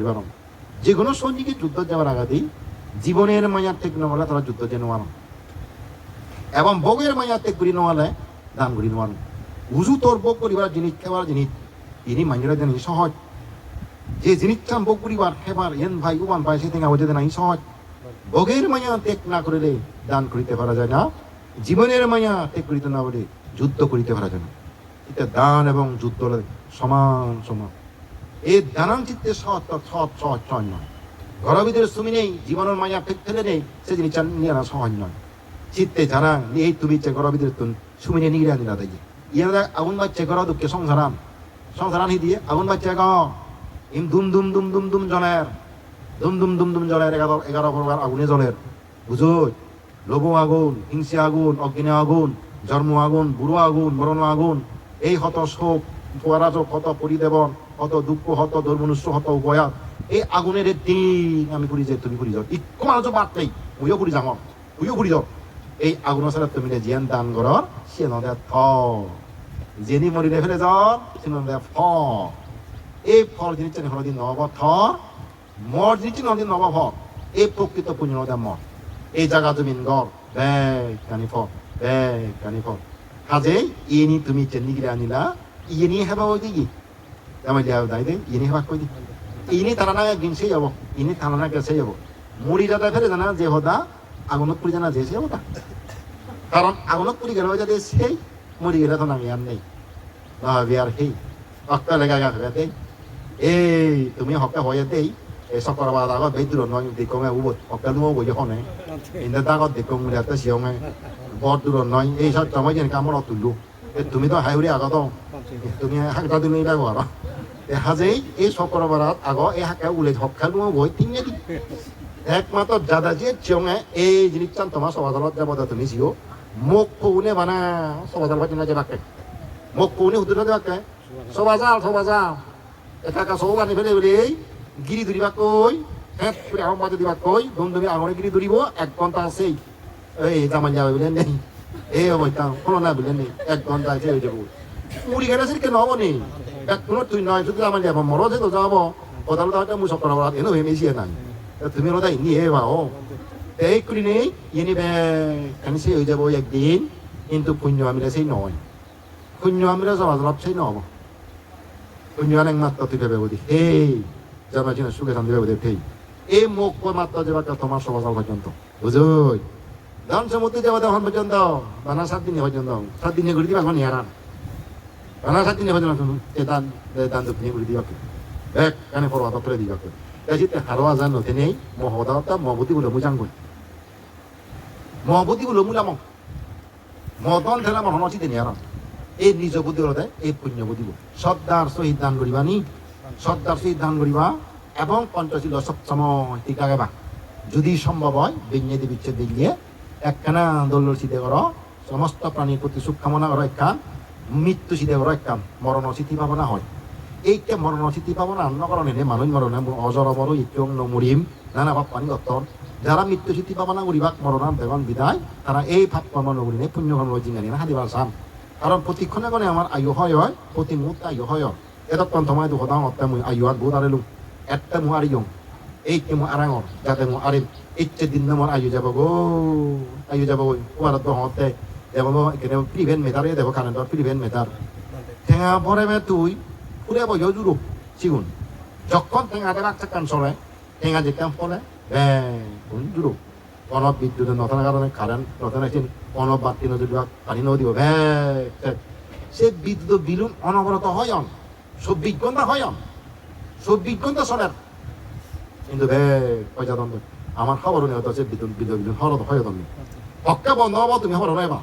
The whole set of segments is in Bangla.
পারো যে কোনো সৈনিকের যুদ্ধ যাওয়ার আগাতেই জীবনের মায়া ত্যাগ নহলে তারা যুদ্ধ যে নোয়ানো এবং ভোগের মায়া ত্যাগ করি নহলে দান করি নোয়ানো উজু তোর ভোগ করিবার জিনিস খেবার জিনিস ইনি মাইনরা দেন সহজ যে জিনিস চান ভোগ করিবার খেবার এন ভাই উবান ভাই সে থেকে আওয়াজ দেন সহজ ভোগের মায়া ত্যাগ না করিলে দান করিতে পারা যায় না জীবনের মায়া ত্যাগ করিতে না বলে যুদ্ধ করিতে পারা যায় না এটা দান এবং যুদ্ধ সমান সমান এই দানান চিত্তে সৎ সৎ সহজ সহজ নয় ঘরের ভিতরে তুমি নেই জীবনের মায়া ফেলে নেই সে জিনিস নিয়ে না সহজ নয় চিত্তে জানা এই তুমি ঘরের ভিতরে তুমি সুমিনে নিগিরা নিলা দেখি ইয়ারা আগুন বাচ্চা ঘর দুঃখে সংসারান দিয়ে আগুন বাচ্চা গ ইম দুম দুম দুম দুম দুম জলের দুম দুম জলের 11 প্রকার আগুনে জলের বুঝো লোভ আগুন হিংসে আগুন অগ্নি আগুন জন্ম আগুন বুড়ো আগুন মরণ আগুন এই হত শোক পরাজক হত পরিদেবন হত দুঃখ হত দুর্মনুষ্য হত উভয়া এই আগুনের দিন আমি করি যে তুমি করি যাও ইকো মানুষ বাদ নেই উইও করি যাও এই আগুনের সাথে তুমি জিয়ান দান করর সে নদে থ জেনি মরিলে ফেলে যাও সে নদে ফ এই ফল জিনিস হলদিন নব থ মর জিনিস নদীন নব ফ এই প্রকৃত পুণ্য নদে মর এই জায়গা জমিন গর ব্যাগ কানি ফল কাজেই ইনি তুমি চেন্নিগিরে আনিলা ইনি হেবা ওই দিকে আমার লিয়া দাই দে ইনি হেবা কই দি ইনি তারা একদিন সেই যাব ইনি থানা গেছে যাব মুড়ি দাদা ফেরে জানা যে হদা আগুনত পুরি জানা যে যাব কারণ আগুনত পুরি গেল যাতে সেই মুড়ি গেলে তো নামি আর নেই ভাবি আর সেই অক্টা লেগা গেছে দেই এই তুমি হকা হয়ে দেই এই সকর বাদ আগত বেই দূর নয় দেখে উবত হকা নুও বই হনে ইন্দা দাগত দেখে মুড়ি হাতে সিয়ঙে বড় দূর নয় এই সব সময় যেন কামড় তুললু তুমি তো হাইউরি আগত তুমি হাঁকটা তুমি লাগো আর হাজেই এই সকর বারাত আগ এই হাঁকা উলে হকা নুও বই তিনে দি একমাত্র দাদা যে চিয়ঙে এই জিনিস চান তোমার সবাদলত যাব তুমি জিও মুখ পৌনে বানা সবাদাল বাজিনা যে বাকে মুখ পৌনে হুদুরা যে বাকে সবাজাল একা সব বানি ফেলে বলে গিরি ধরিবা কই হ্যাঁ পুরে আম বাজে দিবা কই তুমি আঙরে গিরি ধরিব 1 ঘন্টা আছেই এই জামান যাবে বলে নেই এই অবস্থা কোনো না বলে নেই 1 ঘন্টা আছে হয়ে যাবো মুড়ি গেলে সে কেন হবো নেই এক কোনো তুই নয় শুধু জামান যাবো মরো যে তো যাবো কোথাও তো মুই সব করা এনে হয়ে মেশিয়ে নাই তুমি রোদাই নিয়ে বাও এই করি নেই ইনি খানি সে হয়ে যাবো একদিন কিন্তু পুণ্য আমিরা সেই নয় পুণ্য আমিরা সমাজ সেই নব পুণ্য একমাত্র তুই ভেবে বলি এই যাবা চিনা সুখে শান্তি ভেবে দেখ এই মুখ মাত্র যাবা তোমার সমাজ পর্যন্ত বুঝুই দান সমুদ্রে যাবা তখন পর্যন্ত বানা 7 দিনে পর্যন্ত 7 দিনে ঘুরে দিবা এখন হেরান বানা 7 দিনে পর্যন্ত দান দক্ষিণে ঘুরে দিবা এক কানে পড়া তো করে দিবা Jadi harwa zan no tene mohoda ta mobudi gulo mujang gul. Mobudi gulo mula mong. Modon thela mon honochi tene aram. এই নিজ বুদ্ধি হতে এই পুণ্য বুদ্ধি শ্রদ্ধার সহিত দান করিবানি শ্রদ্ধার সহিত দান করিবা এবং পঞ্চশীল সবসময় টিকা গাবা যদি সম্ভব হয় বিজ্ঞানী বিচ্ছেদ দিয়ে একখানা দোল্লর সিদ্ধে করো সমস্ত প্রাণীর প্রতি সুখ কামনা করো একখান মৃত্যু সিদ্ধে করো একখান মরণ স্মৃতি ভাবনা হয় এইকে মরণ স্মৃতি ভাবনা অন্য কারণে মানুষ মরণে অজর অমর ইত্যং নমরিম নানা ভাব পানি দত্তর যারা মৃত্যু স্মৃতি ভাবনা করিবা মরণাম দেবন বিদায় তারা এই ভাব কর্ম নগরী পুণ্য কর্ম জিঙ্গানি না হাদিবার চান কারণ প্রতিক্ষণে গণে আমার আয়ু হয় প্রতি মুহূর্তে আয়ু হয় এতক্ষণ তোমায় দুঃখ দাম অত্যাম আয়ু আর বহুত আরেলু একটা মু আরিয়ং এই কে মু আরাঙর যাতে মু আরিম ইচ্ছে দিন আমার আয়ু যাব গো তোমার তো হতে দেব এখানে প্রিভেন্ট মেটারে দেব কারেন্টর প্রিভেন্ট মেটার ঠেঙা পরে তুই পুরে বই জুরো সিগুন যখন ঠেঙাতে রাখছে কান চলে ঠেঙা যেতাম ফলে জুরো অনব বিদ্যুতের নথনার কারণে কারেন্ট নথন আছে অনব বাতি নদী পানি নদী দিব সে বিদ্যুৎ বিলুন অনবরত হয় 24 ঘন্টা হয় 24 ঘন্টা চলে কিন্তু পয়সা দণ্ড আমার খবর নেই হতো সে বিদ্যুৎ বিলুন হরত হয় দণ্ড হক্কা বন্ধ হবো তুমি খবর নাইবা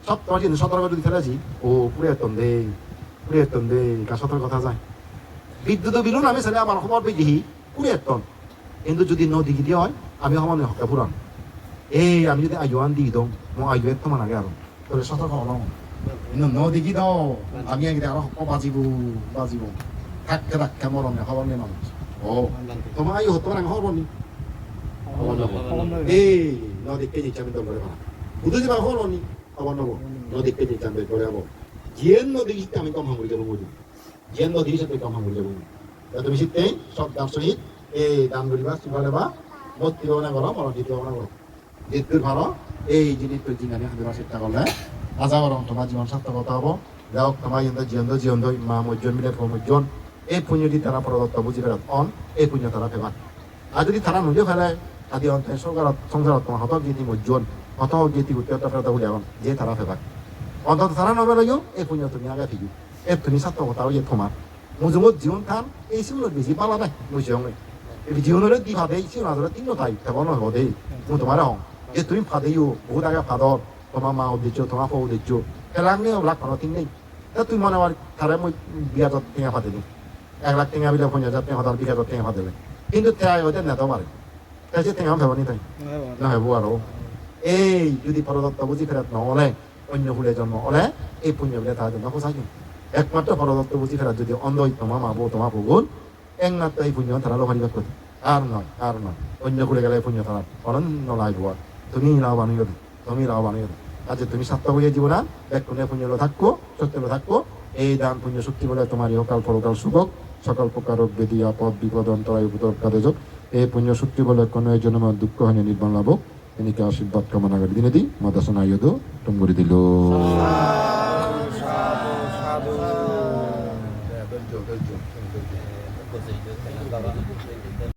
সব তোমার কিন্তু সতর্ক যদি ফেলেছি ও পুরে তন দে কার সতর্ক কথা যায় বিদ্যুৎ বিলুন আমি ছেলে আমার খবর পেয়ে দিহি পুরে তন কিন্তু যদি নদী গিয়ে হয় আমি হবো না হক্কা পুরান এই আমি যদি আয়ুয়ান দি দম মো আয়ুয়ের তো মানা গেল তোরে সতর্ক হলো কিন্তু নদী গি দাও আমি একদিন আরো বাজিব থাকতে মরণে খবর নেই মানুষ ও তোমার আয়ু হতো না খবর নি এই নদী কেজি চাবি দম করে বুঝতে যাবা খবর নি খবর নেবো নদী কেজি চাবি করে যাবো জিয়েন নদী আমি কম হাঙ্গুরি যাবো বুঝি জিয়েন নদী সাথে কম হাঙ্গুরি যাবো তুমি শীতে সব দার সহিত এই দান করিবা সিফালে বা ভর্তি ভাবনা করো মনোজিত ভাবনা করো যেতুর ভালো এই জিনিসটা জিনানি হাতে চেষ্টা করলে আশা করো তোমার জীবন সার্থকতা হবো যাও তোমার জীবন মা মজ্জন মিলে মজ্জন এই পুণ্যটি তারা প্রদত্ত বুঝি ফেরত অন এই পুণ্য তারা ফেবার আর যদি তারা নিজে ফেলে আদি অন্তে সংসারত তোমার হতক যেটি মজ্জন হতক যেটি উত্তরটা ফেরত বলে এখন যে তারা ফেবার অন্তত তারা নবে লইও এই পুণ্য তুমি আগে ফিজু এই তুমি সার্থকতা হয়ে তোমার মজুমত জীবন থান এই সিগুলোর বেশি পালা নাই বুঝছে জীবনের দি ফাদে সিগুলো আসলে তিন তাই তেমন হবো দেই তোমার হং যে তুমি ফাদেইও বহুত আগে ফাদর তোমার মা উদ্দেশ্য তোমার ফ উদ্দেশ্য এলাক নিয়ে লাখ কোনো তিন নেই তা তুই মনে হয় তারা মই বিয়াত টেঙা ফাদে দিই 1 লাখ টেঙা বিলে 50,000 টেঙা ফাদার বিঘাত টেঙা ফাদেলে কিন্তু তেয়াই হইতে নেতাও পারে তাই যে টেঙা ভেবনি তাই না হবো আৰু এই যদি পরদত্ত বুঝি ফেরত নহলে অন্য ফুলে জন্ম হলে এই পুণ্য বলে তার জন্য খোঁচাই একমাত্র পরদত্ত বুঝি ফেরত যদি অন্ধ তোমার মা বউ তোমার ভূগোল একমাত্র এই পুণ্য তারা লোহারিবাদ করতে আর নয় অন্য ফুলে গেলে পুণ্য তারা অনন্য লাগব তুমি লাভবান হইবে তুমি লাভবান হইবে আজ তুমি সার্থক হয়ে জীবনা এক কোণে পুণ্য থাকবো সত্য থাকবো এই দান পুণ্য শক্তি বলে তোমার ইহকাল পরকাল সুখক সকল প্রকার বেদি আপদ বিপদ অন্তরায় উপদ্রব এই পুণ্য শক্তি বলে কোনো জন্ম দুঃখ হয়নি নির্বাণ লাভ এনেকে আশীর্বাদ কামনা করে দিনে দিই মাদাসন আয়োদ টঙ্গরি দিল